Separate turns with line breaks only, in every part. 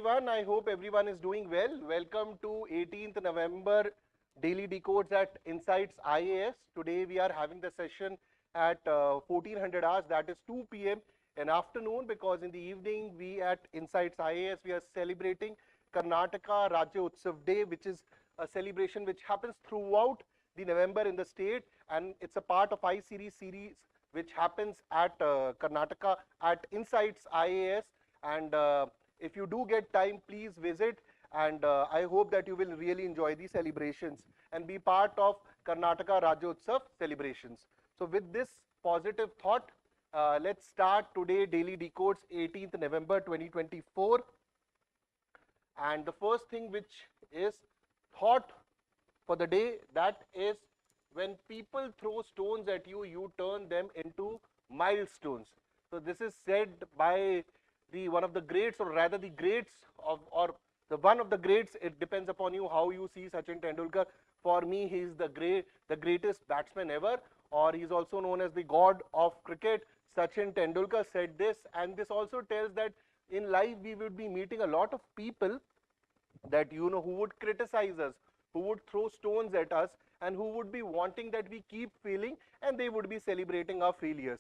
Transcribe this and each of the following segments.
everyone. I hope everyone is doing well. Welcome to 18th November Daily Decodes at Insights IAS. Today we are having the session at 1400 hours, that is 2 p.m. in afternoon, because in the evening we at Insights IAS we are celebrating Karnataka Rajya Utsav Day, which is a celebration which happens throughout the November in the state, and it's a part of I-Series series which happens at Karnataka at Insights IAS. And if you do get time, please visit, and I hope that you will really enjoy the celebrations and be part of Karnataka Rajyotsav celebrations. So with this positive thought, let's start today Daily Decodes 18th November 2024. And the first thing which is thought for the day, that is, when people throw stones at you, you turn them into milestones. So this is said by one of the greats, or rather the greats of, or the one of the greats. It depends upon you how you see Sachin Tendulkar. For me, he is the greatest batsman ever, or he is also known as the god of cricket. Sachin Tendulkar said this, and this also tells that in life we would be meeting a lot of people that who would criticize us, who would throw stones at us, and who would be wanting that we keep failing, and they would be celebrating our failures.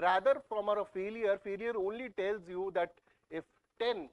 Rather, from our failure only tells you that if 10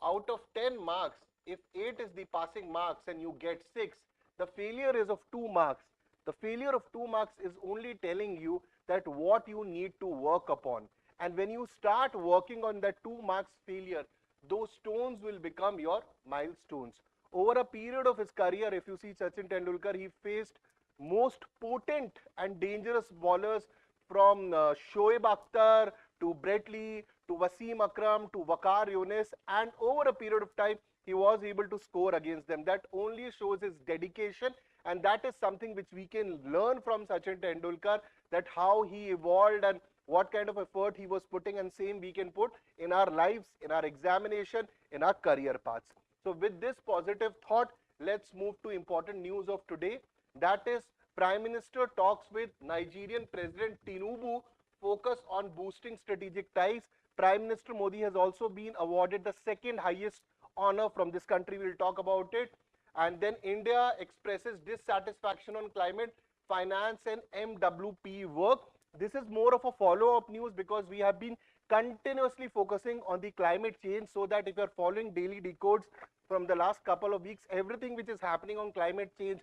out of 10 marks, if 8 is the passing marks and you get 6, the failure is of 2 marks. The failure of 2 marks is only telling you that what you need to work upon. And when you start working on that 2 marks failure, those stones will become your milestones. Over a period of his career, if you see Sachin Tendulkar, he faced most potent and dangerous bowlers, from Shoaib Akhtar to Brett Lee to Wasim Akram to Waqar Younis, and over a period of time he was able to score against them. That only shows his dedication, and that is something which we can learn from Sachin Tendulkar, that how he evolved and what kind of effort he was putting, and same we can put in our lives, in our examination, in our career paths. So with this positive thought, let's move to important news of today. That is, Prime Minister talks with Nigerian President Tinubu, focus on boosting strategic ties. Prime Minister Modi has also been awarded the second highest honor from this country. We'll talk about it. And then India expresses dissatisfaction on climate finance and MWP work. This is more of a follow-up news, because we have been continuously focusing on the climate change, so that if you are following Daily Decodes from the last couple of weeks, everything which is happening on climate change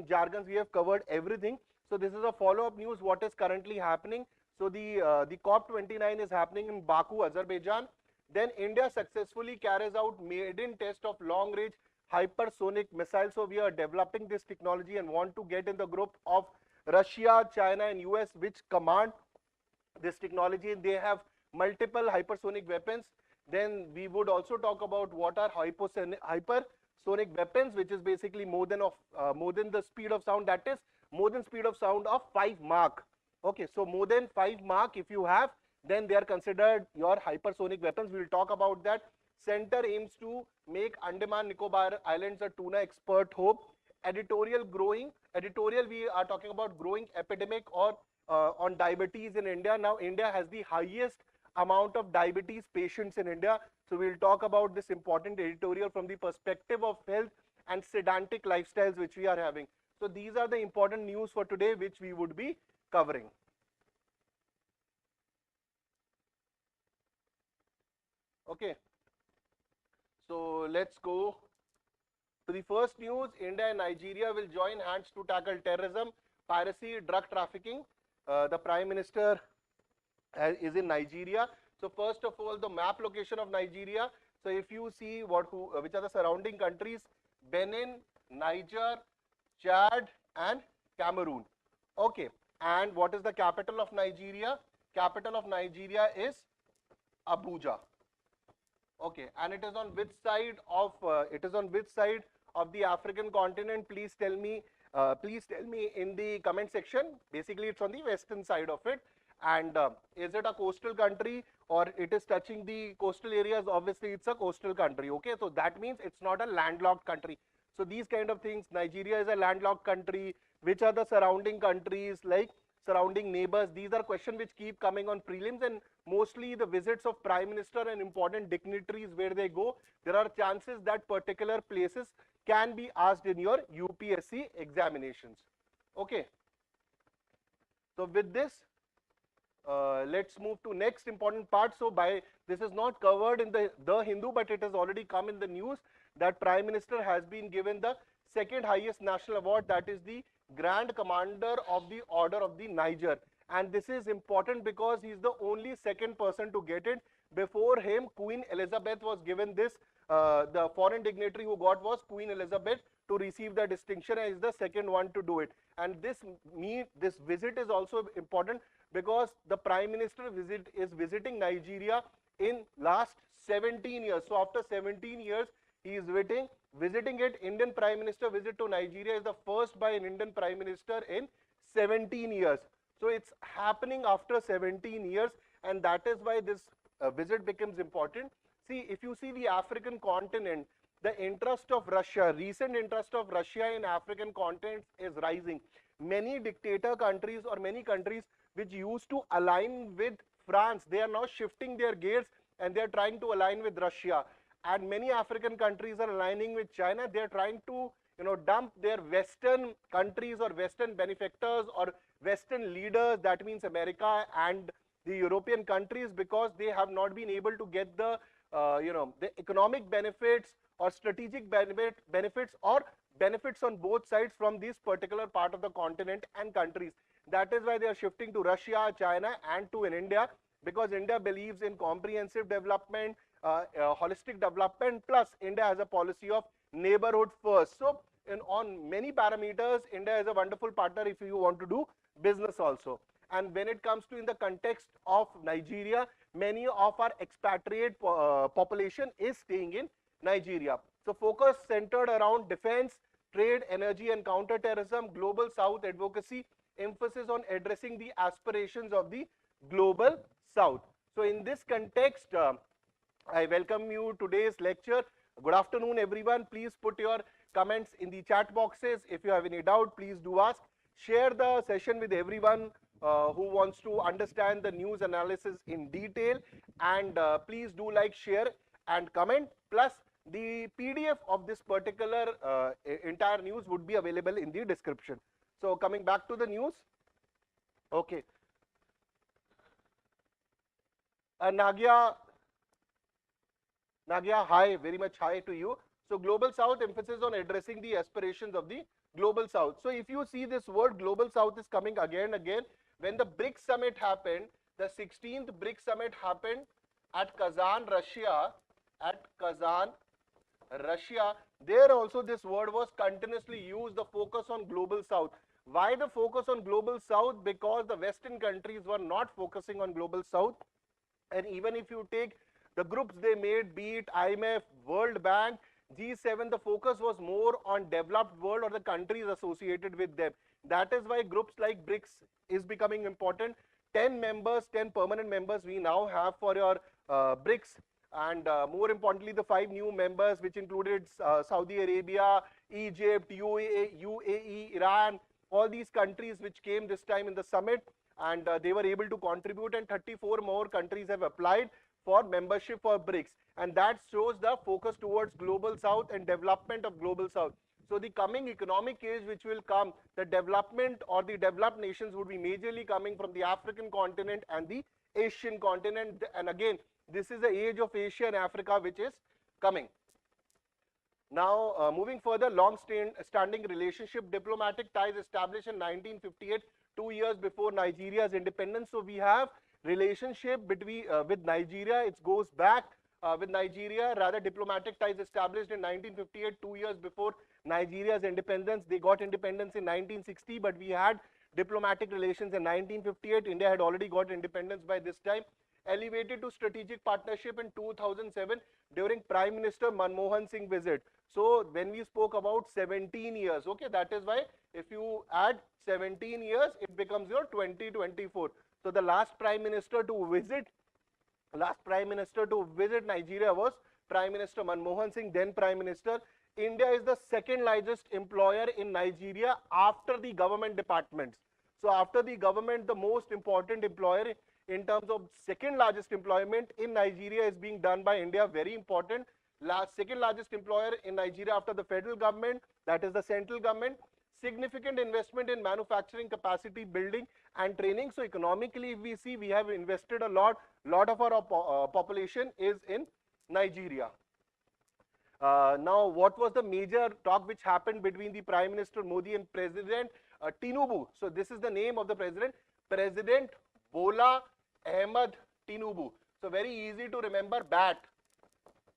jargons, we have covered everything. So this is a follow-up news, what is currently happening. So the COP29 is happening in Baku, Azerbaijan. Then India successfully carries out maiden test of long-range hypersonic missiles. So we are developing this technology and want to get in the group of Russia, China and US, which command this technology, and they have multiple hypersonic weapons. Then we would also talk about what are hypersonic weapons, which is basically more than the speed of sound, that is more than speed of sound of 5 Mach. Okay, so more than 5 Mach if you have, then they are considered your hypersonic weapons. We will talk about that. Center aims to make Andaman Nicobar Islands a tuna export hub. Editorial, we are talking about growing epidemic or on diabetes in India. Now India has the highest amount of diabetes patients in India. So we'll talk about this important editorial from the perspective of health and sedantic lifestyles which we are having. So these are the important news for today which we would be covering. Okay. So let's go to the first news. India and Nigeria will join hands to tackle terrorism, piracy, drug trafficking. The Prime Minister is in Nigeria. So first of all, the map location of Nigeria. So if you see which are the surrounding countries: Benin, Niger, Chad and Cameroon. Okay, and what is the capital of Nigeria? Capital of Nigeria is Abuja. Okay, and it is on which side of the African continent? Please tell me in the comment section. Basically, it's on the western side of it. And is it a coastal country, or it is touching the coastal areas? Obviously, it's a coastal country. Okay, so that means it's not a landlocked country. So these kind of things, Nigeria is a landlocked country. Which are the surrounding countries? Like surrounding neighbors. These are questions which keep coming on prelims, and mostly the visits of Prime Minister and important dignitaries where they go, there are chances that particular places can be asked in your UPSC examinations. Okay. So with this, let's move to next important part. So this is not covered in the Hindu, but it has already come in the news that Prime Minister has been given the second highest national award, that is the Grand Commander of the Order of the Niger. And this is important because he is the only second person to get it. Before him, Queen Elizabeth was given this. The foreign dignitary who got was Queen Elizabeth to receive the distinction, and is the second one to do it. And this visit is also important because the Prime Minister is visiting Nigeria in last 17 years. So after 17 years, he is visiting it. Indian Prime Minister visit to Nigeria is the first by an Indian Prime Minister in 17 years. So it's happening after 17 years, and that is why this visit becomes important. See, if you see the African continent, the interest of Russia, recent interest of Russia in African continent is rising. Many dictator countries or many countries which used to align with France, they are now shifting their gears and they are trying to align with Russia. And many African countries are aligning with China. They are trying to, dump their Western countries or Western benefactors or Western leaders, that means America and the European countries, because they have not been able to get the, the economic benefits or strategic benefits or benefits on both sides from this particular part of the continent and countries. That is why they are shifting to Russia, China, and to India, because India believes in comprehensive development, holistic development, plus India has a policy of neighborhood first. So on many parameters, India is a wonderful partner if you want to do business also. And when it comes to in the context of Nigeria, many of our expatriate population is staying in Nigeria. So focus centered around defense, trade, energy and counterterrorism, global south advocacy, emphasis on addressing the aspirations of the global south. So in this context, I welcome you today's lecture. Good afternoon, everyone. Please put your comments in the chat boxes. If you have any doubt, please do ask. Share the session with everyone who wants to understand the news analysis in detail. And please do like, share and comment. Plus, the PDF of this particular entire news would be available in the description. So coming back to the news. Okay. Nagya, hi, very much hi to you. So Global South emphasis on addressing the aspirations of the Global South. So if you see this word Global South is coming again and again. When the BRICS summit happened, the 16th BRICS summit happened at Kazan, Russia. There also this word was continuously used, the focus on Global South. Why the focus on Global South? Because the Western countries were not focusing on Global South. And even if you take the groups they made, be it IMF, World Bank, G7, the focus was more on developed world or the countries associated with them. That is why groups like BRICS is becoming important. 10 members, 10 permanent members we now have for your BRICS. And more importantly, the 5 new members, which included Saudi Arabia, Egypt, UAE, Iran, all these countries which came this time in the summit, and they were able to contribute, and 34 more countries have applied for membership for BRICS. And that shows the focus towards Global South and development of Global South. So the coming economic age which will come, the development or the developed nations would be majorly coming from the African continent and the Asian continent. And again, this is the age of Asia and Africa which is coming. Now, moving further, long-standing relationship, diplomatic ties established in 1958, 2 years before Nigeria's independence. So we have relationship between with Nigeria. It goes back with Nigeria, rather diplomatic ties established in 1958, 2 years before Nigeria's independence. They got independence in 1960, but we had diplomatic relations in 1958. India had already got independence by this time. Elevated to strategic partnership in 2007 during Prime Minister Manmohan Singh visit. So when we spoke about 17 years, okay, that is why if you add 17 years, it becomes your 2024. So the last Prime Minister to visit Nigeria was Prime Minister Manmohan Singh, then Prime Minister. India is the second largest employer in Nigeria after the government departments. So after the government, the most important employer in terms of second largest employment in Nigeria is being done by India. Very important. Second largest employer in Nigeria after the federal government, that is the central government. Significant investment in manufacturing capacity building and training. So economically, if we see, we have invested a lot of our population is in Nigeria. Now, what was the major talk which happened between the Prime Minister Modi and President Tinubu? So this is the name of the president, President Bola Ahmed Tinubu. So very easy to remember, BAT.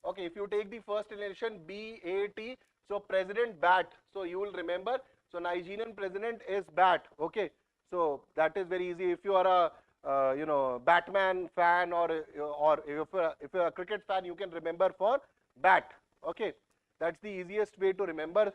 Okay, if you take the first initial B-A-T, so President BAT. So you will remember. So Nigerian president is BAT. Okay, so that is very easy. If you are a Batman fan, or if you're a cricket fan, you can remember for BAT. Okay, that's the easiest way to remember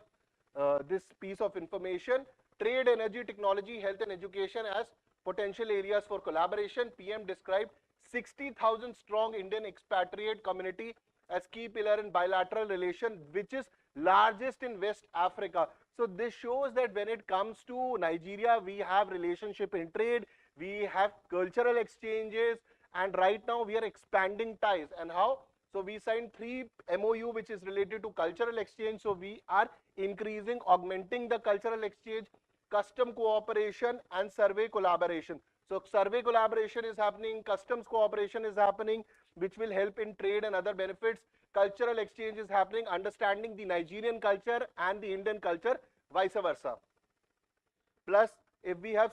this piece of information. Trade, energy, technology, health and education as potential areas for collaboration. PM described 60,000 strong Indian expatriate community as key pillar in bilateral relation, which is largest in West Africa. So this shows that when it comes to Nigeria, we have relationship in trade, we have cultural exchanges, and right now we are expanding ties. And how? So we signed 3 MOU which is related to cultural exchange. So we are increasing, augmenting the cultural exchange, custom cooperation and survey collaboration. So survey collaboration is happening, customs cooperation is happening, which will help in trade and other benefits. Cultural exchange is happening, understanding the Nigerian culture and the Indian culture, vice versa. Plus, if we have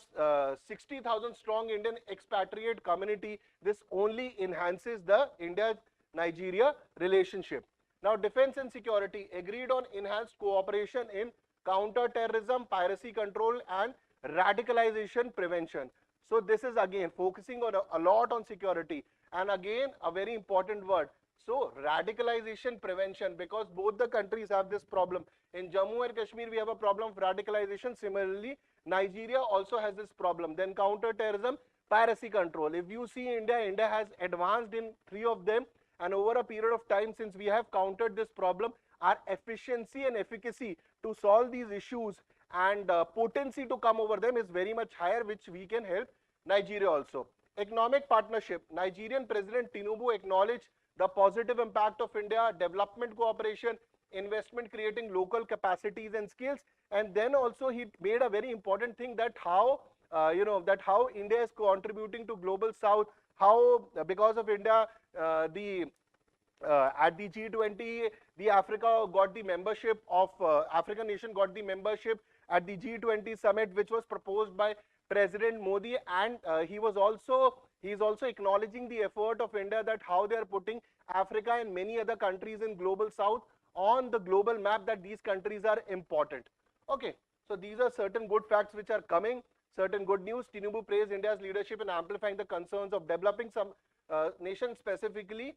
60,000 strong Indian expatriate community, this only enhances the India-Nigeria relationship. Now, defense and security agreed on enhanced cooperation in counter-terrorism, piracy control and radicalization prevention. So this is again focusing on a lot on security, and again a very important word. So radicalization prevention, because both the countries have this problem. In Jammu and Kashmir we have a problem of radicalization. Similarly, Nigeria also has this problem. Then counter-terrorism, piracy control. If you see India has advanced in 3 of them, and over a period of time since we have countered this problem, our efficiency and efficacy to solve these issues and potency to come over them is very much higher, which we can help Nigeria also. Economic partnership. Nigerian President Tinubu acknowledged the positive impact of India, development cooperation, investment creating local capacities and skills, and then also he made a very important thing that how how India is contributing to global south, how because of India at the G20 the Africa got the membership of African nation got the membership at the G20 summit, which was proposed by President Modi, and he is also acknowledging the effort of India, that how they are putting Africa and many other countries in global south on the global map, that these countries are important. Okay, so these are certain good facts which are coming, certain good news. Tinubu praised India's leadership in amplifying the concerns of developing some nations, specifically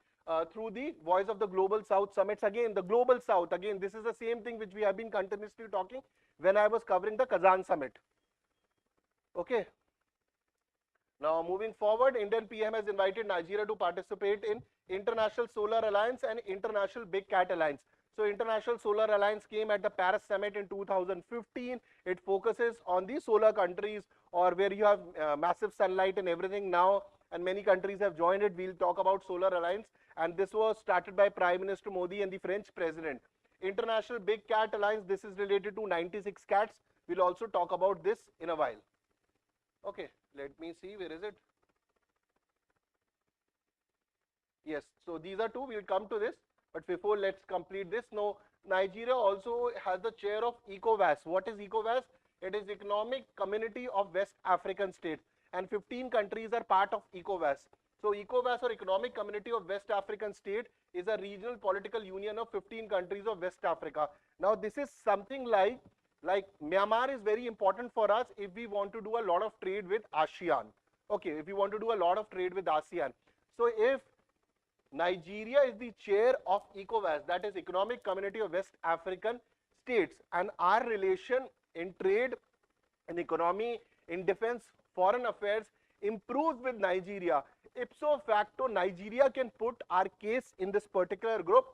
through the Voice of the Global South summits. Again, the Global South, again, this is the same thing which we have been continuously talking when I was covering the Kazan summit. Okay. Now moving forward, Indian PM has invited Nigeria to participate in International Solar Alliance and International Big Cat Alliance. So International Solar Alliance came at the Paris Summit in 2015. It focuses on the solar countries, or where you have massive sunlight and everything now, and many countries have joined it. We'll talk about Solar Alliance, and this was started by Prime Minister Modi and the French President. International Big Cat Alliance, this is related to 96 cats. We'll also talk about this in a while. Okay, let me see, where is it? Yes, so these are 2, we'll come to this, but before let's complete this. Now, Nigeria also has the chair of ECOWAS. What is ECOWAS? It is Economic Community of West African States, and 15 countries are part of ECOWAS. So ECOWAS, or Economic Community of West African States, is a regional political union of 15 countries of West Africa. Now this is something like Myanmar is very important for us if we want to do a lot of trade with ASEAN. Okay, if we want to do a lot of trade with ASEAN. So if Nigeria is the chair of ECOWAS, that is Economic Community of West African States, and our relation in trade, in economy, in defense, foreign affairs improves with Nigeria, ipso facto Nigeria can put our case in this particular group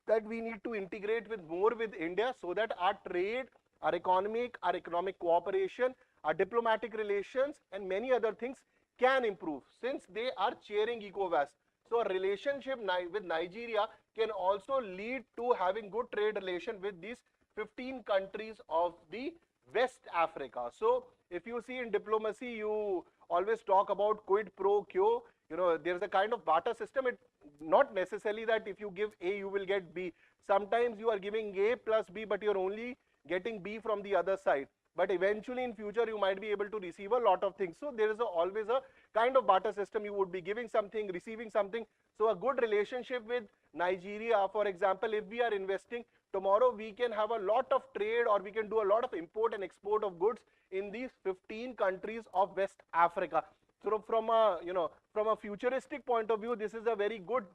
that we need to integrate with more with India, so that our trade, our economic cooperation, our diplomatic relations and many other things can improve since they are chairing ECOWAS. So a relationship with Nigeria can also lead to having good trade relation with these 15 countries of the West Africa. So if you see in diplomacy, you always talk about quid pro quo. You know, there's a kind of barter system. It not necessarily that if you give A, you will get B. Sometimes you are giving A plus B, but you're only getting B from the other side. But eventually in future, you might be able to receive a lot of things. So there is always a kind of barter system. You would be giving something, receiving something. So a good relationship with Nigeria, for example, if we are investing, tomorrow we can have a lot of trade or we can do a lot of import and export of goods in these 15 countries of West Africa. So from a, you know, from a futuristic point of view, this is a very good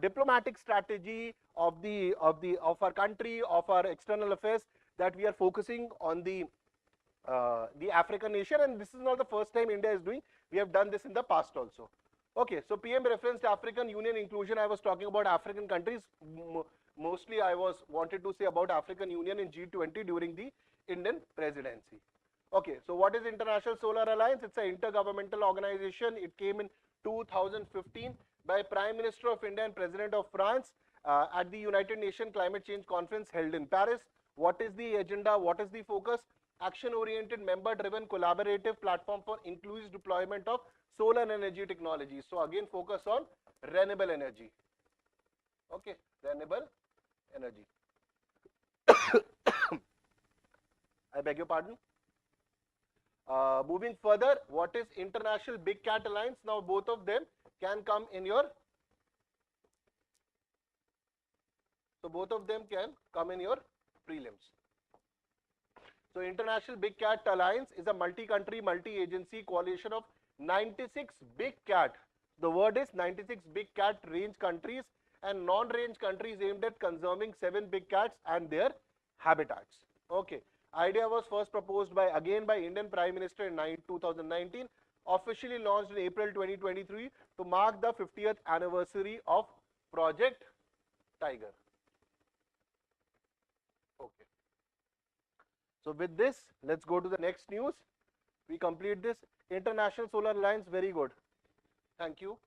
diplomatic strategy of our country, of our external affairs, that we are focusing on the African nation, and this is not the first time India is doing. We have done this in the past also. Okay, so PM referenced African Union inclusion. I was talking about African countries. Mostly I wanted to say about African Union in G20 during the Indian presidency. Okay, so what is International Solar Alliance? It's an intergovernmental organization. It came in 2015 by Prime Minister of India and President of France at the United Nations Climate Change Conference held in Paris. What is the agenda? What is the focus? Action-oriented, member-driven, collaborative platform for inclusive deployment of solar energy technology. So again, focus on renewable energy. Okay, renewable energy. I beg your pardon. Moving further, what is International Big Cat Alliance? Now both of them can come in your, so both of them can come in your prelims. So International Big Cat Alliance is a multi-country, multi-agency coalition of 96 big cat. The word is 96 big cat range countries and non-range countries aimed at conserving 7 big cats and their habitats. Okay. Idea was first proposed by Indian Prime Minister in 2019, officially launched in April 2023 to mark the 50th anniversary of Project Tiger. Okay. So with this, let's go to the next news. We complete this. International Solar Alliance, very good. Thank you.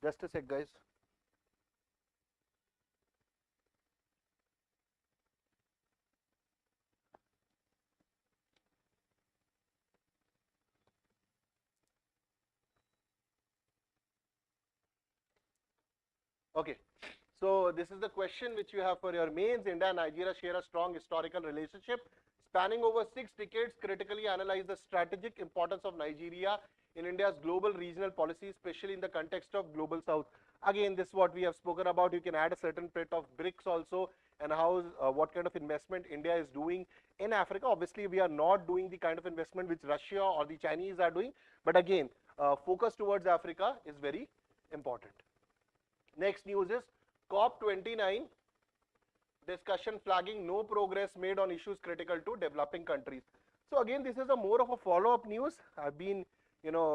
Just a sec, guys. Okay, so this is the question which you have for your mains. India and Nigeria share a strong historical relationship spanning over 6 decades. Critically analyze the strategic importance of Nigeria in India's global regional policy, especially in the context of Global South. Again, this is what we have spoken about. You can add a certain bit of BRICS also, and how what kind of investment India is doing in Africa. Obviously, we are not doing the kind of investment which Russia or the Chinese are doing, but again, focus towards Africa is very important. Next news is COP29 discussion flagging no progress made on issues critical to developing countries. So again, this is a more of a follow-up news. I've been,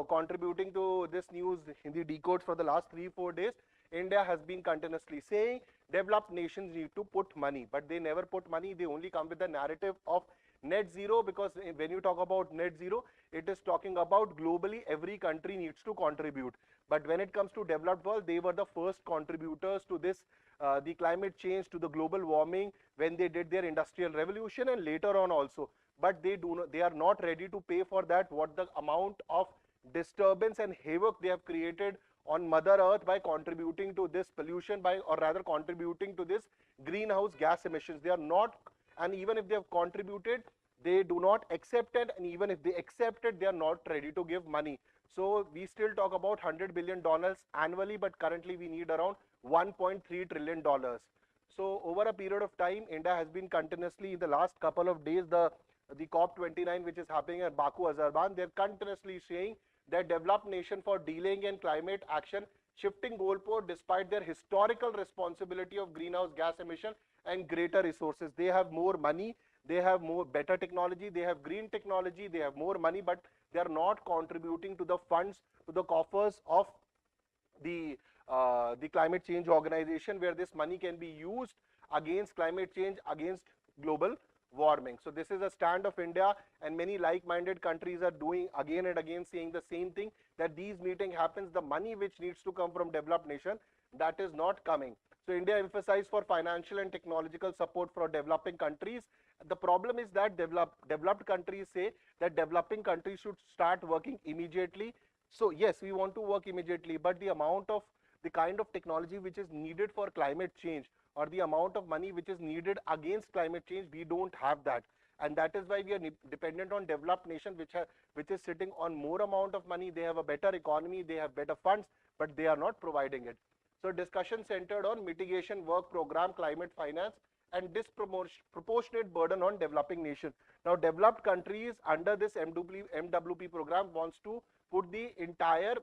contributing to this news in the Decode for the last 3-4 days. India has been continuously saying developed nations need to put money, but they never put money. They only come with the narrative of net zero, because when you talk about net zero, it is talking about globally every country needs to contribute. But when it comes to developed world, they were the first contributors to this, the climate change, to the global warming, when they did their industrial revolution, and later on also. But they are not ready to pay for that, what the amount of disturbance and havoc they have created on Mother Earth by contributing to this pollution, or rather contributing to this greenhouse gas emissions. They are not, and even if they have contributed, they do not accept it, and even if they accept it, they are not ready to give money. So we still talk about $100 billion annually, but currently we need around $1.3 trillion. So over a period of time, India has been continuously, in the last couple of days, the COP29 which is happening at Baku, Azerbaijan, they're continuously saying that developed nation for delaying in climate action, shifting goalpost despite their historical responsibility of greenhouse gas emission and greater resources. They have more money, they have more better technology, they have green technology, they have more money, but they are not contributing to the funds, to the coffers of the climate change organization, where this money can be used against climate change, against global warming. So this is a stand of India, and many like-minded countries are doing again and again saying the same thing, that these meeting happens, the money which needs to come from developed nation, that is not coming. So India emphasized for financial and technological support for developing countries. The problem is that developed countries say that developing countries should start working immediately. So yes, we want to work immediately, but the kind of technology which is needed for climate change, or the amount of money which is needed against climate change, we don't have that. And that is why we are dependent on developed nation, which is sitting on more amount of money. They have a better economy, they have better funds, but they are not providing it. So discussion centered on mitigation work program, climate finance, and disproportionate burden on developing nation. Now developed countries under this MWP program wants to put the entire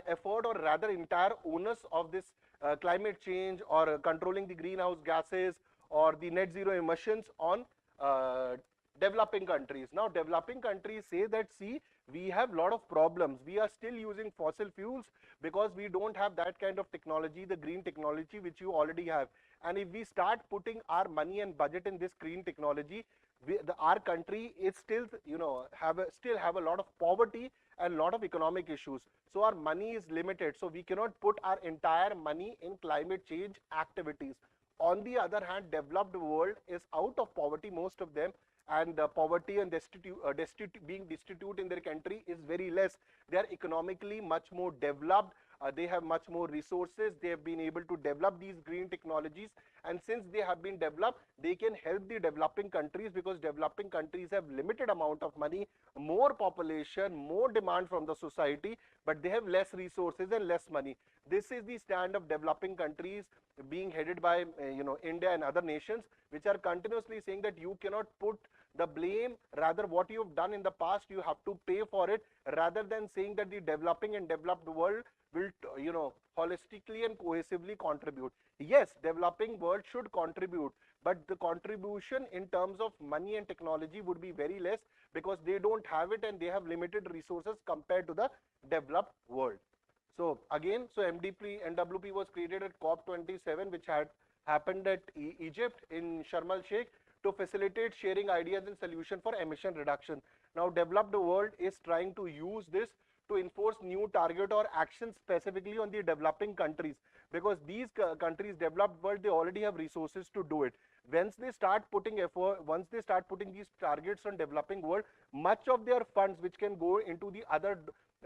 effort, or rather entire onus of this climate change, or controlling the greenhouse gases, or the net zero emissions on developing countries. Now developing countries say that, see, we have lot of problems. We are still using fossil fuels because we don't have that kind of technology, the green technology which you already have. And if we start putting our money and budget in this green technology, our country is still, still have a lot of poverty and a lot of economic issues. So our money is limited. So we cannot put our entire money in climate change activities. On the other hand, developed world is out of poverty, most of them, and poverty and being destitute in their country is very less. They are economically much more developed. They have much more resources. They have been able to develop these green technologies, and since they have been developed, they can help the developing countries, because developing countries have limited amount of money, more population, more demand from the society, but they have less resources and less money. This is the stand of developing countries, being headed by India and other nations, which are continuously saying that you cannot put the blame, rather what you have done in the past, you have to pay for it, rather than saying that the developing and developed world will holistically and cohesively contribute. Yes, developing world should contribute, but the contribution in terms of money and technology would be very less, because they don't have it and they have limited resources compared to the developed world. So again, so MWP was created at COP27, which had happened at Egypt in Sharm el-Sheikh, to facilitate sharing ideas and solution for emission reduction. Now developed world is trying to use this to enforce new target or action specifically on the developing countries, because these countries, developed world, they already have resources to do it. Once they start putting effort, once they start putting these targets on developing world, much of their funds which can go into the other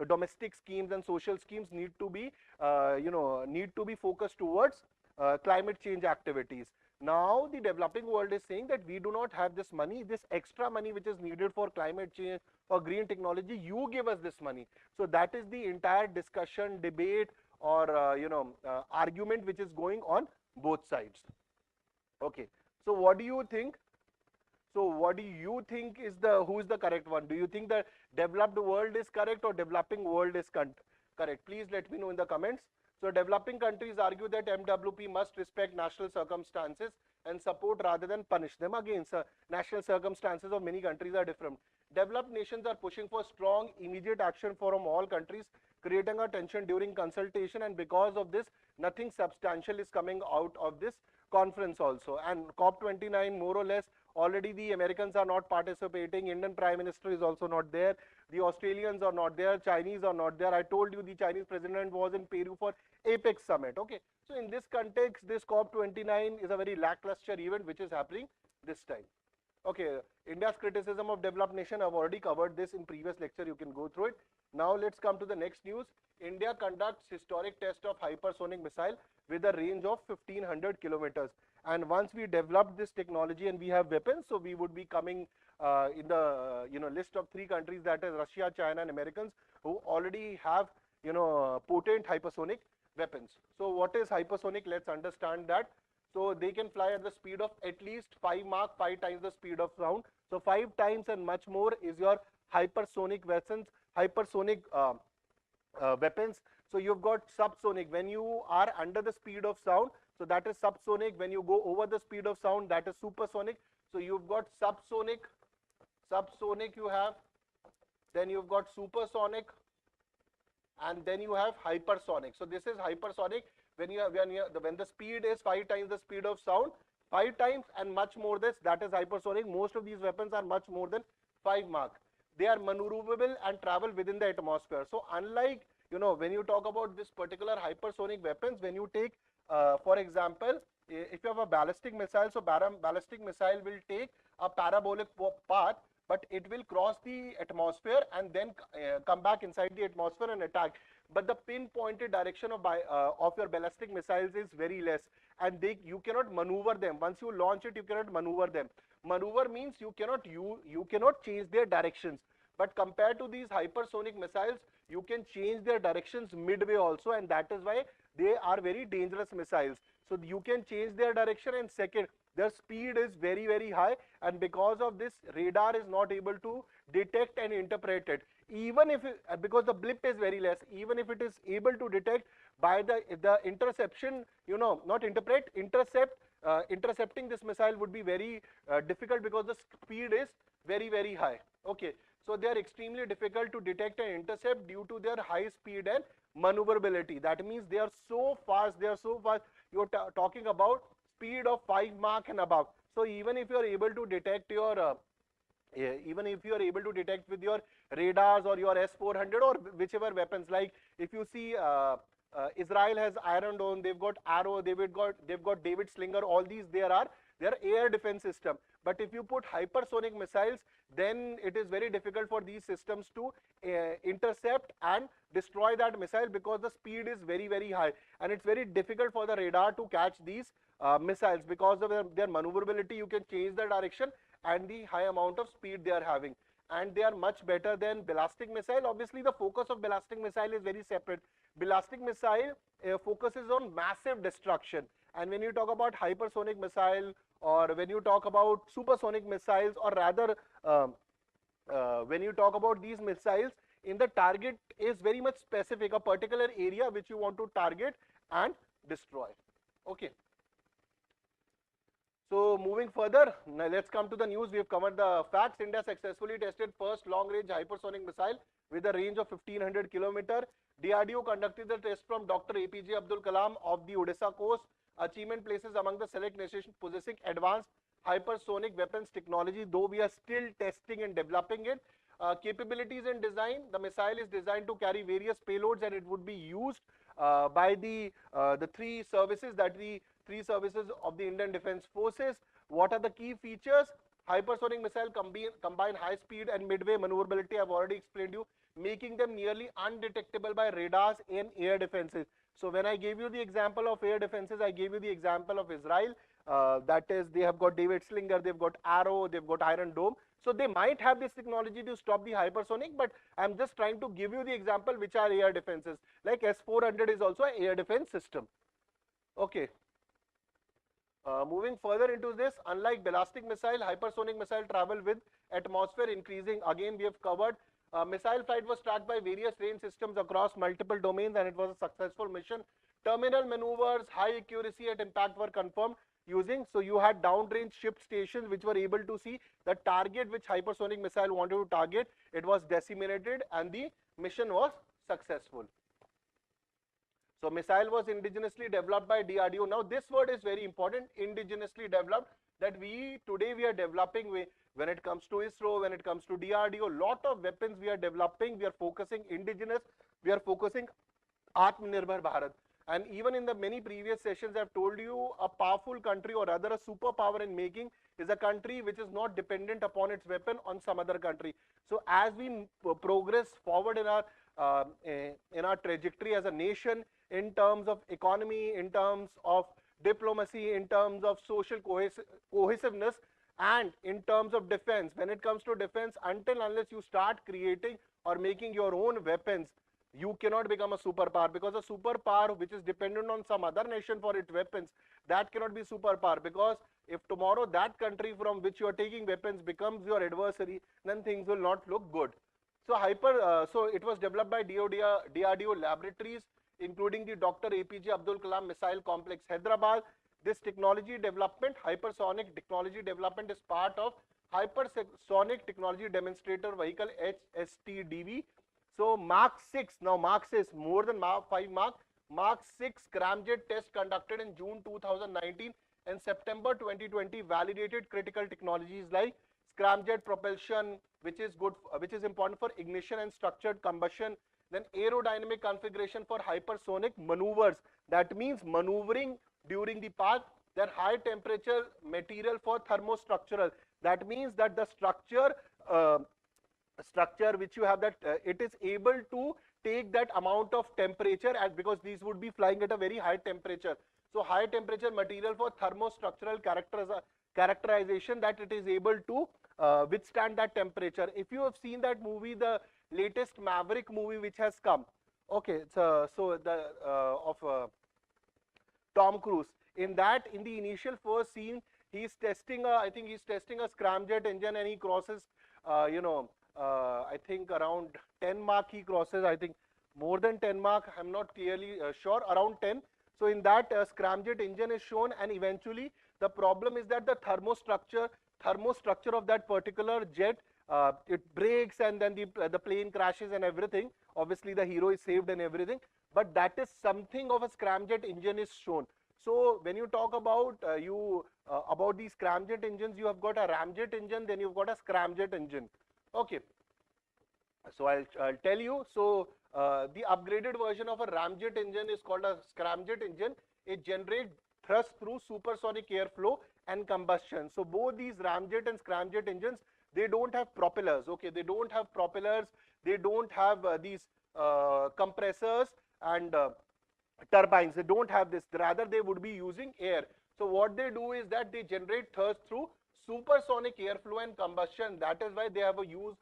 domestic schemes and social schemes need to be focused towards climate change activities. Now the developing world is saying that we do not have this money, this extra money which is needed for climate change or green technology, you give us this money. So that is the entire discussion, debate, or argument which is going on both sides. Okay, so what do you think? So what do you think is who is the correct one? Do you think the developed world is correct or developing world is correct? Please let me know in the comments. So developing countries argue that MWP must respect national circumstances and support rather than punish them. Again, national circumstances of many countries are different. Developed nations are pushing for strong immediate action from all countries, creating a tension during consultation, and because of this, nothing substantial is coming out of this conference also. And COP29, more or less, already the Americans are not participating, Indian Prime Minister is also not there, the Australians are not there, Chinese are not there. I told you the Chinese president was in Peru for Apex Summit. Okay, so in this context, this COP29 is a very lackluster event which is happening this time. Okay, India's criticism of developed nation, I've already covered this in previous lecture, you can go through it. Now let's come to the next news. India conducts historic test of hypersonic missile with a range of 1500 kilometers. And once we develop this technology and we have weapons, so we would be coming in the list of 3 countries, that is Russia, China and Americans, who already have potent hypersonic weapons. So what is hypersonic? Let's understand that. So they can fly at the speed of at least 5 times the speed of sound. So 5 times and much more is your hypersonic weapons. Weapons. So you've got subsonic when you are under the speed of sound. So that is subsonic. When you go over the speed of sound, that is supersonic. So you've got subsonic you have, then you've got supersonic, and then you have hypersonic. So this is hypersonic when the speed is 5 times the speed of sound. 5 times and much more this, that is hypersonic. Most of these weapons are much more than 5 Mach. They are maneuverable and travel within the atmosphere. So unlike, when you talk about this particular hypersonic weapons, when you take, for example, if you have a ballistic missile, so ballistic missile will take a parabolic path, but it will cross the atmosphere and then come back inside the atmosphere and attack. But the pinpointed direction of your ballistic missiles is very less, and you cannot maneuver them. Once you launch it, you cannot maneuver them. Maneuver means you cannot change their directions. But compared to these hypersonic missiles, you can change their directions midway also, and that is why they are very dangerous missiles. So you can change their direction, and second, their speed is very, very high, and because of this, radar is not able to detect and interpret it. Even if because the blip is very less, even if it is able to detect by the interception, not interpret, intercepting this missile would be very difficult, because the speed is very, very high. Okay, so they are extremely difficult to detect and intercept due to their high speed and maneuverability. That means they are so fast, you're talking about speed of 5 Mach and above. So even if you are able to detect your even if you are able to detect with your radars or your S-400 or whichever weapons, like if you see Israel has Iron Dome, they've got Arrow, they've got David Slinger, all these they are air defense system. But if you put hypersonic missiles, then it is very difficult for these systems to intercept and destroy that missile, because the speed is very, very high, and it's very difficult for the radar to catch these missiles because of their maneuverability. You can change the direction and the high amount of speed they are having, and they are much better than ballistic missile. Obviously, the focus of ballistic missile is very separate. Ballistic missile focuses on massive destruction, and when you talk about hypersonic missile, or when you talk about supersonic missiles, or rather when you talk about these missiles, in the target is very much specific, a particular area which you want to target and destroy. Okay. So moving further, now let's come to the news. We have covered the facts. India successfully tested first long-range hypersonic missile with a range of 1500 km. DRDO conducted the test from Dr. APJ Abdul Kalam of the Odisha coast. Achievement places among the select nations possessing advanced hypersonic weapons technology, though we are still testing and developing it. Capabilities and design: the missile is designed to carry various payloads, and it would be used by the three services, three services of the Indian Defence Forces. What are the key features? Hypersonic missile combine high speed and midway maneuverability. I've already explained you, making them nearly undetectable by radars in air defenses. So when I gave you the example of air defenses, I gave you the example of Israel. That is, they have got David Slinger, they've got Arrow, they've got Iron Dome. So they might have this technology to stop the hypersonic, but I'm just trying to give you the example which are air defenses. Like S-400 is also an air defense system. Okay. Moving further into this, unlike ballistic missile, hypersonic missile travel with atmosphere increasing. Again, we have covered. Missile flight was tracked by various range systems across multiple domains, and it was a successful mission. Terminal maneuvers, high accuracy at impact were confirmed using. So you had downrange shipped stations which were able to see the target which hypersonic missile wanted to target. It was disseminated, and the mission was successful. So missile was indigenously developed by DRDO. Now this word is very important, indigenously developed, that today we are developing when it comes to ISRO, when it comes to DRDO, lot of weapons we are developing, we are focusing indigenous, we are focusing Atmanirbhar Bharat. And even in the many previous sessions, I've told you, a powerful country, or rather a superpower in making, is a country which is not dependent upon its weapon on some other country. So as we progress forward in our trajectory as a nation, in terms of economy, in terms of diplomacy, in terms of social cohesiveness, and in terms of defense, when it comes to defense, until unless you start creating or making your own weapons, you cannot become a superpower, because a superpower which is dependent on some other nation for its weapons, that cannot be superpower, because if tomorrow that country from which you are taking weapons becomes your adversary, then things will not look good. So so it was developed by DRDO laboratories, including the Dr. APJ Abdul Kalam Missile Complex, Hyderabad. This technology development, hypersonic technology development, is part of Hypersonic Technology Demonstrator Vehicle HSTDV. So Mark 6, now Mark 6, more than 5 Mark, Mark 6 Scramjet test conducted in June 2019 In September 2020, validated critical technologies like Scramjet propulsion, which is good, which is important for ignition and structured combustion. Then aerodynamic configuration for hypersonic maneuvers. That means maneuvering during the path. Then high temperature material for thermostructural. That means that the structure which you have, that it is able to take that amount of temperature, as because these would be flying at a very high temperature. So high temperature material for thermostructural characterization, that it is able to withstand that temperature. If you have seen that movie, the latest Maverick movie which has come, okay, so the of Tom Cruise, in that, in the initial first scene, he's testing I think he's testing a scramjet engine, and he crosses I think around 10 mark he crosses, I think more than 10 mark, I'm not clearly sure, around 10. So in that scramjet engine is shown, and eventually the problem is that the thermostructure of that particular jet, it breaks, and then the plane crashes and everything. Obviously the hero is saved and everything, but that is something of a scramjet engine is shown. So when you talk about about these scramjet engines, you have got a ramjet engine, then you've got a scramjet engine. Okay, so I'll tell you. So the upgraded version of a ramjet engine is called a scramjet engine. It generates thrust through supersonic airflow and combustion. So both these ramjet and scramjet engines, they don't have propellers. Okay, they don't have propellers. They don't have these compressors and turbines. They don't have this. Rather, they would be using air. So what they do is that they generate thrust through supersonic airflow and combustion. That is why they use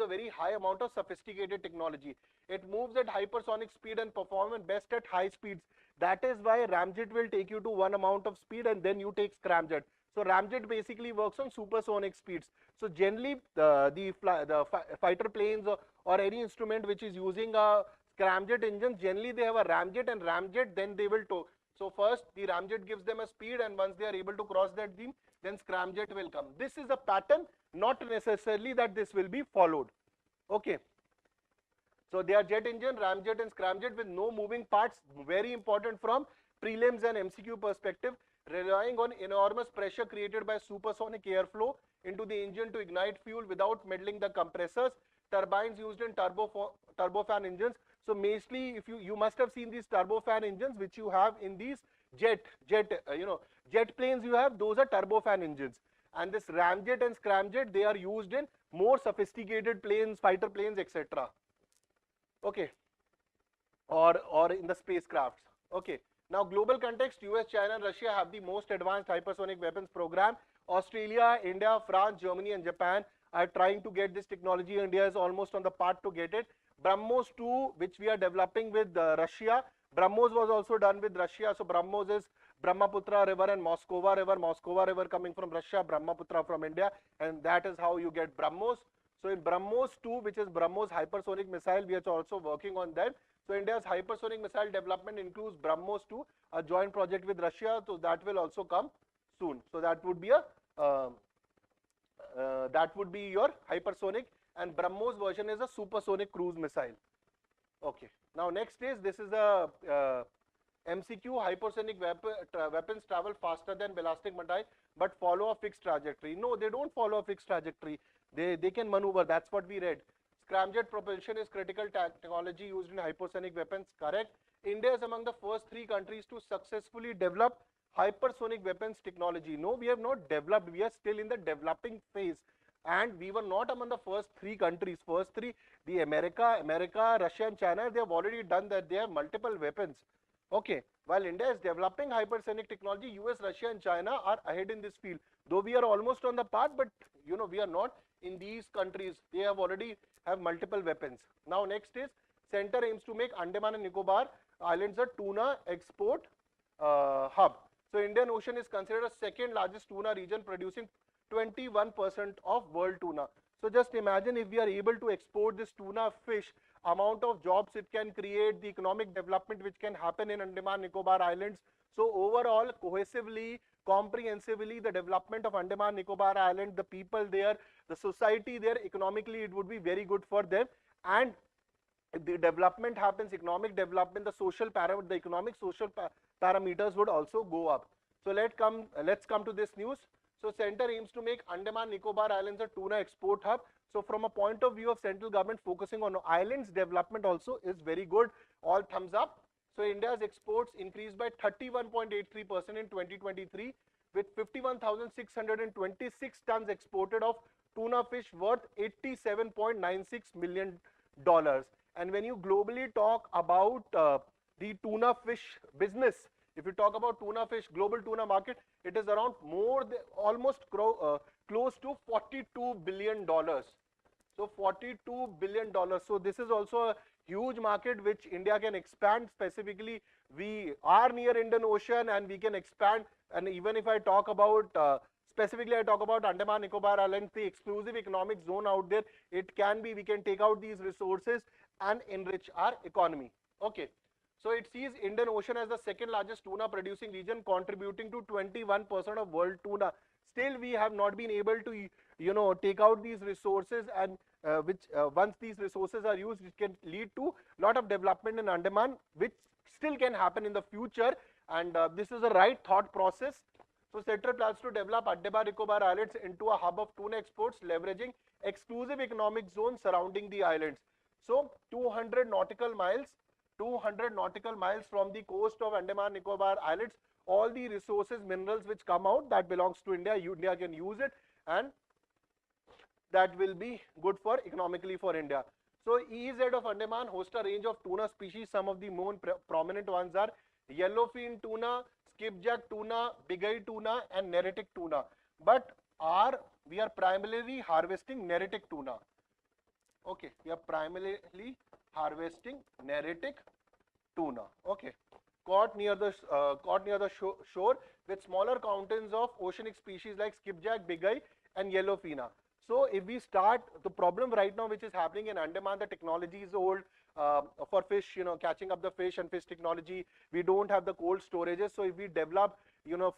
a very high amount of sophisticated technology. It moves at hypersonic speed and performance best at high speeds. That is why ramjet will take you to one amount of speed, and then you take scramjet. So ramjet basically works on supersonic speeds. So generally the fighter planes or any instrument which is using a scramjet engine, generally they have a ramjet, and ramjet then they will tow. So first the ramjet gives them a speed, and once they are able to cross that beam, then scramjet will come. This is a pattern, not necessarily that this will be followed. Okay. So they are jet engine, ramjet and scramjet with no moving parts. Very important from prelims and MCQ perspective. Relying on enormous pressure created by supersonic airflow into the engine to ignite fuel without meddling the compressors. Turbines used in turbofan engines. So mostly, if you must have seen these turbofan engines which you have in these jet planes you have, those are turbofan engines. And this ramjet and scramjet, they are used in more sophisticated planes, fighter planes, etc. Okay, or in the spacecrafts. Okay. Now, global context, US, China and Russia have the most advanced hypersonic weapons program. Australia, India, France, Germany and Japan are trying to get this technology. India is almost on the path to get it. BrahMos 2, which we are developing with Russia. BrahMos was also done with Russia. So BrahMos is Brahmaputra river and Moskova river coming from Russia, Brahmaputra from India, and that is how you get BrahMos. So in BrahMos 2, which is BrahMos hypersonic missile, we are also working on that. So India's hypersonic missile development includes BrahMos 2, a joint project with Russia. So that will also come soon. So that would be your hypersonic, and BrahMos version is a supersonic cruise missile. Okay. Now next is, this is a MCQ. Hypersonic weapons travel faster than ballistic missile but follow a fixed trajectory. No, they don't follow a fixed trajectory. They can maneuver. That's what we read. Scramjet propulsion is critical technology used in hypersonic weapons. Correct. India is among the first 3 countries to successfully develop hypersonic weapons technology. No, we have not developed. We are still in the developing phase. And we were not among the first 3 countries. First 3, the America, Russia and China, they have already done that. They have multiple weapons. Okay. While India is developing hypersonic technology, US, Russia and China are ahead in this field. Though we are almost on the path, but we are not in these countries. They have already have multiple weapons. Now next is, center aims to make Andaman and Nicobar Islands a tuna export hub. So Indian Ocean is considered a second largest tuna region, producing 21% of world tuna. So just imagine if we are able to export this tuna fish, amount of jobs it can create, the economic development which can happen in Andaman Nicobar Islands. So overall, cohesively, comprehensively, the development of Andaman Nicobar Island, the people there, the society there, economically it would be very good for them. And if the development happens, economic development, the social parameters, the economic social parameters would also go up. So let's come to this news. So center aims to make Andaman Nicobar Islands a tuna export hub. So from a point of view of central government, focusing on islands development also is very good. All thumbs up. So India's exports increased by 31.83% in 2023 with 51,626 tons exported of tuna fish worth $87.96 million. And when you globally talk about the tuna fish business, if you talk about tuna fish, global tuna market, it is around almost close to $42 billion. So $42 billion. So this is also a huge market which India can expand. Specifically, we are near Indian Ocean and we can expand. And even if I talk about specifically, I talk about Andaman Nicobar Islands, the exclusive economic zone out there, it can be, we can take out these resources and enrich our economy. Okay. So it sees Indian Ocean as the second largest tuna producing region, contributing to 21% of world tuna. Still, we have not been able to, take out these resources, and once these resources are used, it can lead to a lot of development in Andaman, which still can happen in the future. And this is the right thought process. So center plans to develop Andaman Nicobar Islands into a hub of tuna exports, leveraging exclusive economic zones surrounding the islands. So 200 nautical miles from the coast of Andaman Nicobar Islands, all the resources, minerals which come out, that belongs to India. India can use it, and that will be good for economically for India. So EEZ of Andaman hosts a range of tuna species. Some of the more prominent ones are yellowfin tuna, skipjack tuna, big-eye tuna, and neritic tuna. But we are primarily harvesting neritic tuna. Okay, we are primarily harvesting neritic tuna. Okay, caught near the shore with smaller counties of oceanic species like skipjack, big-eye, and yellowfin. So if we start, the problem right now which is happening in Andaman, the technology is old for fish, catching up the fish and fish technology. We don't have the cold storages. So if we develop,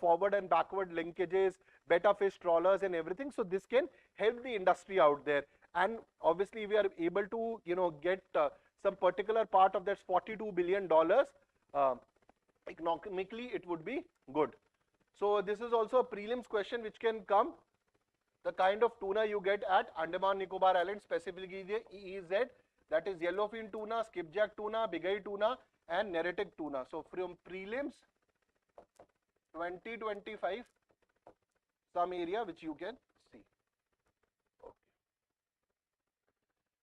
forward and backward linkages, better fish trawlers and everything, so this can help the industry out there. And obviously we are able to, get some particular part of that $42 billion, economically it would be good. So this is also a prelims question which can come. The kind of tuna you get at Andaman Nicobar Islands, specifically the EEZ, that is yellowfin tuna, skipjack tuna, big-eye tuna, and neritic tuna. So from prelims 2025, some area which you can see. Okay.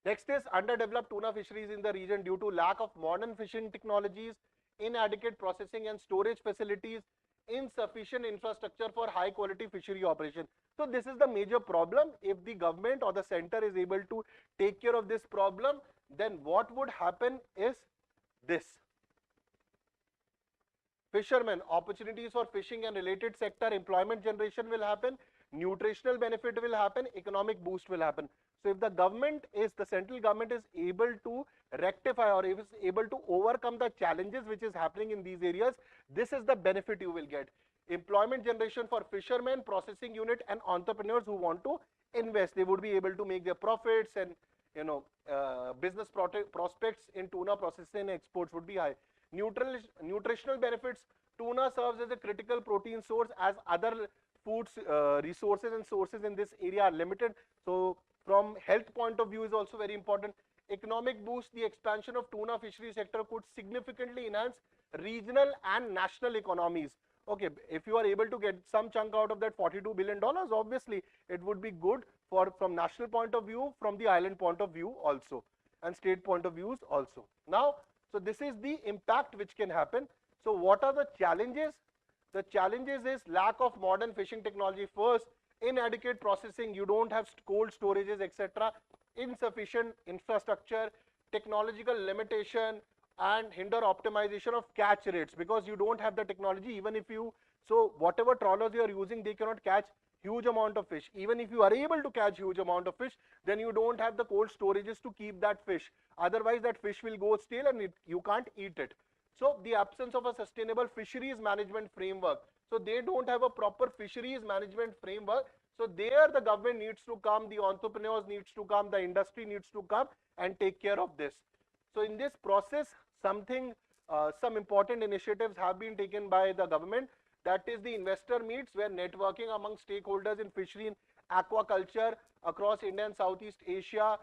Next is underdeveloped tuna fisheries in the region due to lack of modern fishing technologies, inadequate processing and storage facilities, insufficient infrastructure for high quality fishery operation. So this is the major problem. If the government or the center is able to take care of this problem, then what would happen is this. Fishermen, opportunities for fishing and related sector, employment generation will happen, nutritional benefit will happen, economic boost will happen. So if the central government is able to rectify or is able to overcome the challenges which is happening in these areas, this is the benefit you will get. Employment generation for fishermen, processing unit and entrepreneurs who want to invest. They would be able to make their profits, and business prospects in tuna processing and exports would be high. Nutritional benefits. Tuna serves as a critical protein source as other foods, resources and sources in this area are limited. So from health point of view is also very important. Economic boost. The expansion of tuna fishery sector could significantly enhance regional and national economies. Okay, if you are able to get some chunk out of that $42 billion, obviously it would be good from national point of view, from the island point of view also, and state point of views also. Now, so this is the impact which can happen. So what are the challenges? The challenges is lack of modern fishing technology first, inadequate processing, you don't have cold storages, etc., insufficient infrastructure, technological limitation, and hinder optimization of catch rates, because you don't have the technology. Even if you, so whatever trawlers you are using, they cannot catch huge amount of fish. Even if you are able to catch huge amount of fish, then you don't have the cold storages to keep that fish. Otherwise that fish will go stale and you can't eat it. So the absence of a sustainable fisheries management framework. So they don't have a proper fisheries management framework. So there the government needs to come, the entrepreneurs needs to come, the industry needs to come and take care of this. So in this process, some important initiatives have been taken by the government. That is the investor meets, where networking among stakeholders in fishery and aquaculture across India and Southeast Asia.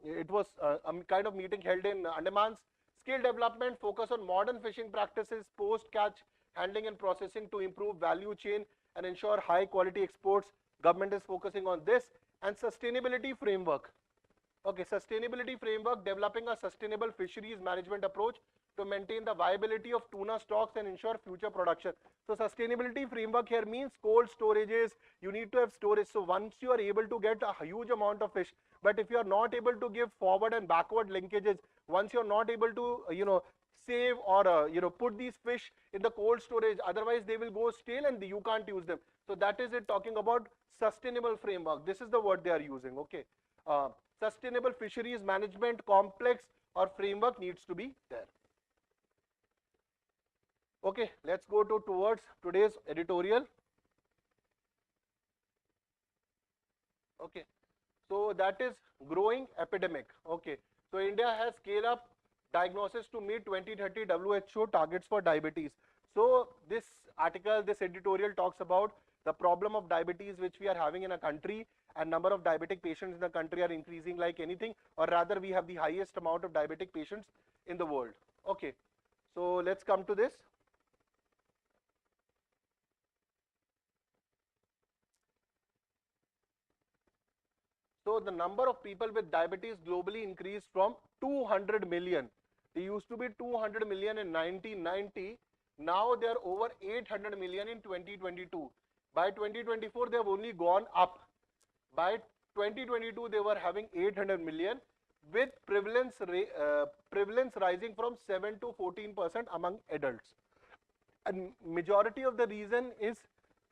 It was a kind of meeting held in Andamans. Skill development, focus on modern fishing practices, post-catch handling and processing to improve value chain and ensure high quality exports. Government is focusing on this. And sustainability framework. Okay, sustainability framework, developing a sustainable fisheries management approach to maintain the viability of tuna stocks and ensure future production. So sustainability framework here means cold storages, you need to have storage. So once you are able to get a huge amount of fish, but if you are not able to give forward and backward linkages, once you are not able to, save or, put these fish in the cold storage, otherwise they will go stale and you can't use them. So that is it, talking about sustainable framework. This is the word they are using, okay. Sustainable fisheries management complex or framework needs to be there. Okay, let's go towards today's editorial. Okay, so that is growing epidemic. Okay, so India has scaled up diagnosis to meet 2030 WHO targets for diabetes. So this article, this editorial talks about the problem of diabetes which we are having in a country, and number of diabetic patients in the country are increasing like anything, or rather we have the highest amount of diabetic patients in the world. Okay, so let's come to this. So the number of people with diabetes globally increased from 200 million. They used to be 200 million in 1990. Now they are over 800 million in 2022. By 2024, they have only gone up. By 2022, they were having 800 million, with prevalence rising from 7 to 14% among adults. And majority of the reason is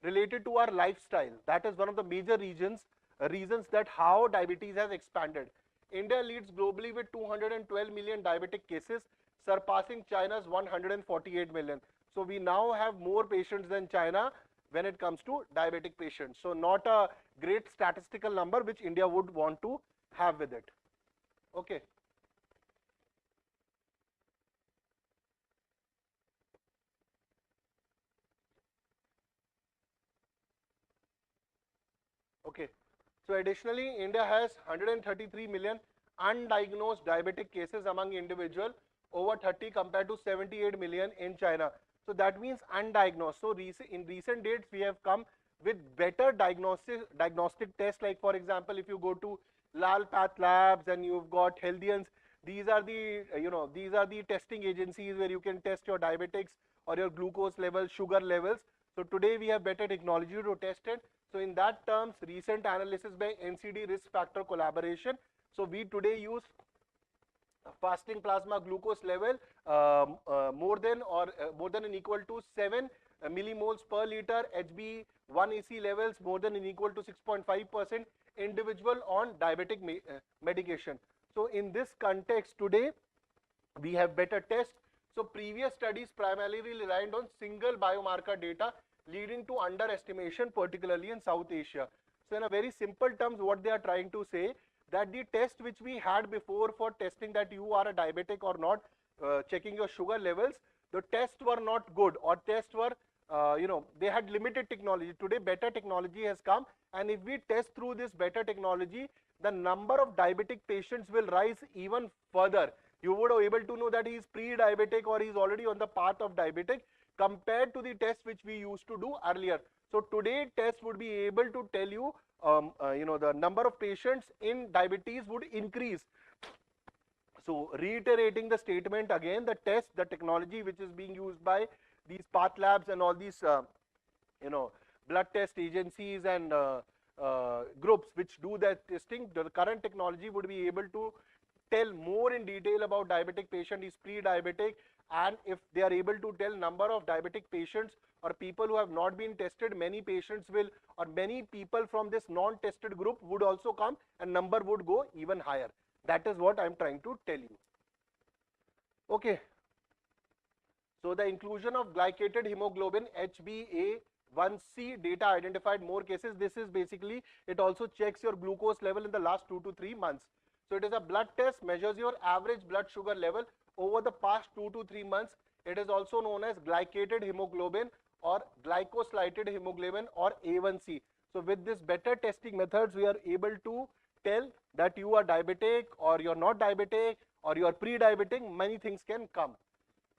related to our lifestyle. That is one of the major reasons that how diabetes has expanded. India leads globally with 212 million diabetic cases, surpassing China's 148 million. So we now have more patients than China when it comes to diabetic patients. So not a great statistical number which India would want to have with it. Okay. Okay. So additionally, India has 133 million undiagnosed diabetic cases among individuals over 30 compared to 78 million in China. So that means undiagnosed. So in recent dates, we have come with better diagnostic tests. Like for example, if you go to Lal Path Labs and you've got Healthians, these are the these are the testing agencies where you can test your diabetics or your glucose levels, sugar levels. So today we have better technology to test it. So in that terms, recent analysis by NCD risk factor collaboration. So we today use fasting plasma glucose level more than and equal to 7 millimoles per liter, HbA1c levels more than and equal to 6.5% individual on diabetic medication. So in this context today we have better tests. So previous studies primarily relied on single biomarker data, leading to underestimation, particularly in South Asia. So in a very simple terms, what they are trying to say, that the test which we had before for testing that you are a diabetic or not, checking your sugar levels, the tests were not good, or tests were, they had limited technology. Today better technology has come, and if we test through this better technology, the number of diabetic patients will rise even further. You would be able to know that he is pre-diabetic or he is already on the path of diabetic, compared to the test which we used to do earlier. So today test would be able to tell you, the number of patients in diabetes would increase. So reiterating the statement again, the test, the technology which is being used by these path labs and all these, blood test agencies and groups which do that testing, the current technology would be able to tell more in detail about diabetic patient is pre-diabetic, and if they are able to tell number of diabetic patients or people who have not been tested, many patients will, or many people from this non-tested group would also come and number would go even higher. That is what I am trying to tell you. Okay. So the inclusion of glycated hemoglobin HbA1c data identified more cases. This is basically, it also checks your glucose level in the last 2 to 3 months. So it is a blood test, measures your average blood sugar level over the past 2 to 3 months. It is also known as glycated hemoglobin or glycosylated hemoglobin or A1C. So with this better testing methods, we are able to tell that you are diabetic or you're not diabetic or you are pre-diabetic. Many things can come.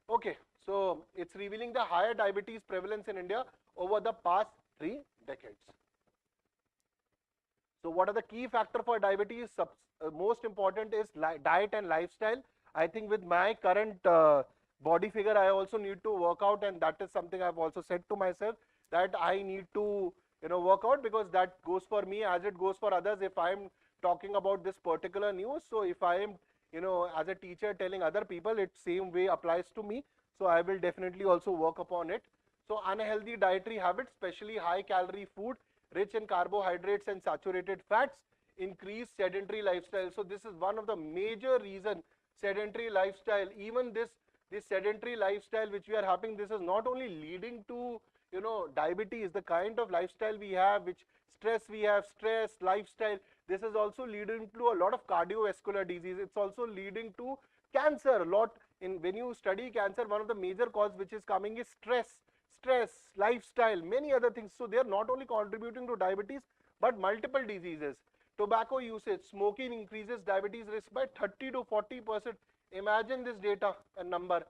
Okay, so it's revealing the higher diabetes prevalence in India over the past 3 decades. So what are the key factors for diabetes? Most important is diet and lifestyle. I think with my current body figure, I also need to work out, and that is something I've also said to myself that I need to work out, because that goes for me as it goes for others. If I'm talking about this particular news, so if I am as a teacher telling other people, it same way applies to me. So I will definitely also work upon it. So unhealthy dietary habits, especially high calorie food, rich in carbohydrates and saturated fats, increase sedentary lifestyle. So this is one of the major reason, sedentary lifestyle. Even this sedentary lifestyle which we are having, this is not only leading to diabetes, the kind of lifestyle we have, which stress lifestyle, this is also leading to a lot of cardiovascular disease. It's also leading to cancer a lot. When you study cancer, one of the major causes which is coming is stress, lifestyle, many other things. So they are not only contributing to diabetes but multiple diseases. Tobacco usage, smoking increases diabetes risk by 30 to 40%. Imagine this data and number.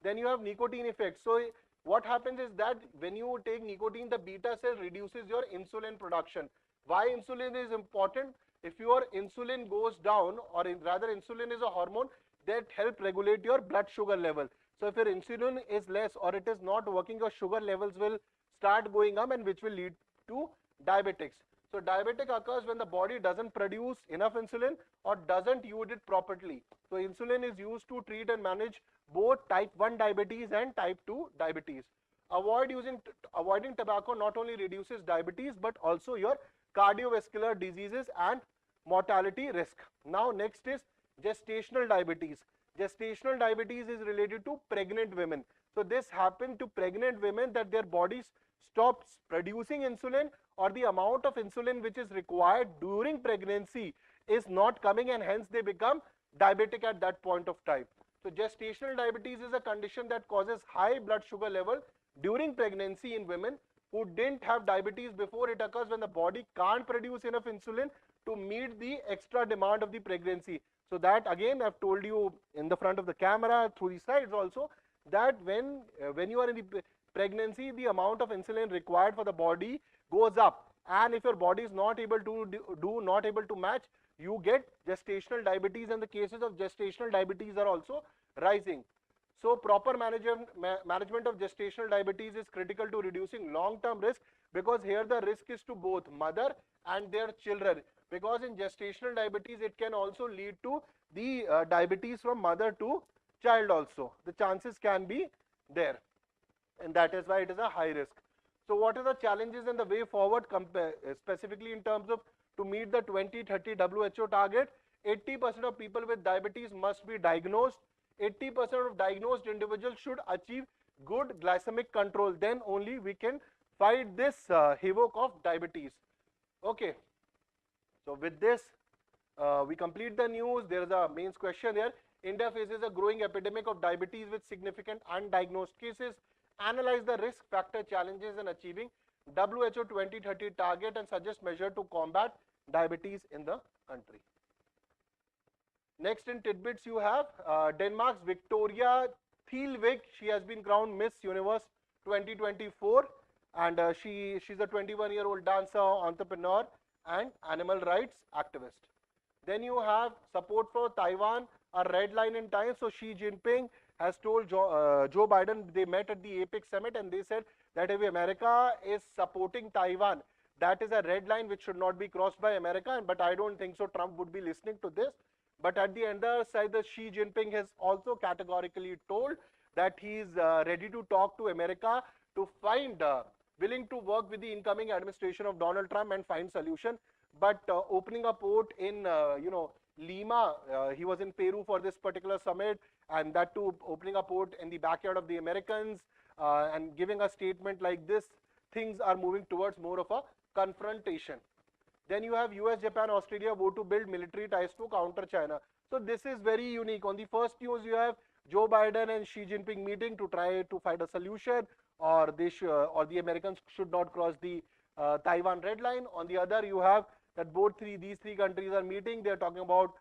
Then you have nicotine effect. So what happens is that when you take nicotine, the beta cell reduces your insulin production. Why insulin is important? If your insulin goes down, or rather insulin is a hormone that helps regulate your blood sugar level. So if your insulin is less or it is not working, your sugar levels will start going up, and which will lead to diabetics. So diabetic occurs when the body doesn't produce enough insulin or doesn't use it properly. So insulin is used to treat and manage both type 1 diabetes and type 2 diabetes. Avoiding tobacco not only reduces diabetes but also your cardiovascular diseases and mortality risk. Now next is gestational diabetes. Gestational diabetes is related to pregnant women. So this happened to pregnant women that their bodies stops producing insulin, or the amount of insulin which is required during pregnancy is not coming, and hence they become diabetic at that point of time. So gestational diabetes is a condition that causes high blood sugar level during pregnancy in women who didn't have diabetes before. It occurs when the body can't produce enough insulin to meet the extra demand of the pregnancy. So that again I've told you in the front of the camera through the slides also, that when you are in the pregnancy, the amount of insulin required for the body goes up, and if your body is not able to match, you get gestational diabetes, and the cases of gestational diabetes are also rising. So proper management of gestational diabetes is critical to reducing long-term risk, because here the risk is to both mother and their children, because in gestational diabetes it can also lead to the diabetes from mother to child also. The chances can be there, and that is why it is a high risk. So what are the challenges and the way forward, specifically in terms of to meet the 2030 WHO target? 80% of people with diabetes must be diagnosed. 80% of diagnosed individuals should achieve good glycemic control. Then only we can fight this havoc of diabetes. Okay. So with this, we complete the news. There is a mains question here. India faces a growing epidemic of diabetes with significant undiagnosed cases. Analyze the risk factor challenges in achieving WHO 2030 target and suggest measures to combat diabetes in the country. Next in tidbits you have Denmark's Victoria Thielvik. She has been crowned Miss Universe 2024, and she's a 21-year-old dancer, entrepreneur and animal rights activist. Then you have support for Taiwan, a red line in time. So Xi Jinping has told Joe Biden, they met at the APEC summit, and they said that if America is supporting Taiwan, that is a red line which should not be crossed by America. But I don't think so Trump would be listening to this. But at the other side, the Xi Jinping has also categorically told that he is ready to talk to America to find, willing to work with the incoming administration of Donald Trump and find solution. But opening a port in, Lima, he was in Peru for this particular summit, and that too opening a port in the backyard of the Americans and giving a statement like this, things are moving towards more of a confrontation. Then you have US, Japan, Australia vote to build military ties to counter China. So this is very unique. On the first news you have Joe Biden and Xi Jinping meeting to try to find a solution, or the Americans should not cross the Taiwan red line. On the other, you have that these three countries are meeting. They are talking about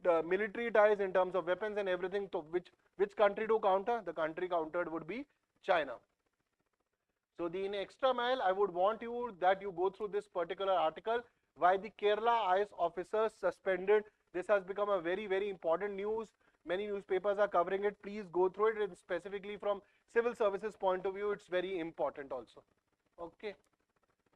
the military ties in terms of weapons and everything. So which country to counter? The country countered would be China. So in extra mile, I would want you that you go through this particular article, why the Kerala IAS officers suspended. This has become a very, very important news. Many newspapers are covering it. Please go through it, and specifically from civil services point of view, it's very important also. Okay.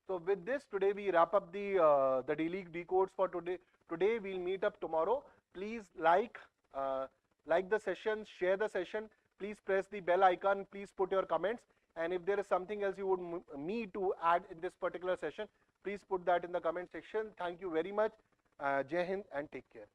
So with this, today we wrap up the daily decodes for today. Today we'll meet up tomorrow. Please like the session, share the session. Please press the bell icon. Please put your comments. And if there is something else you would me to add in this particular session, please put that in the comment section. Thank you very much. Jai Hind and take care.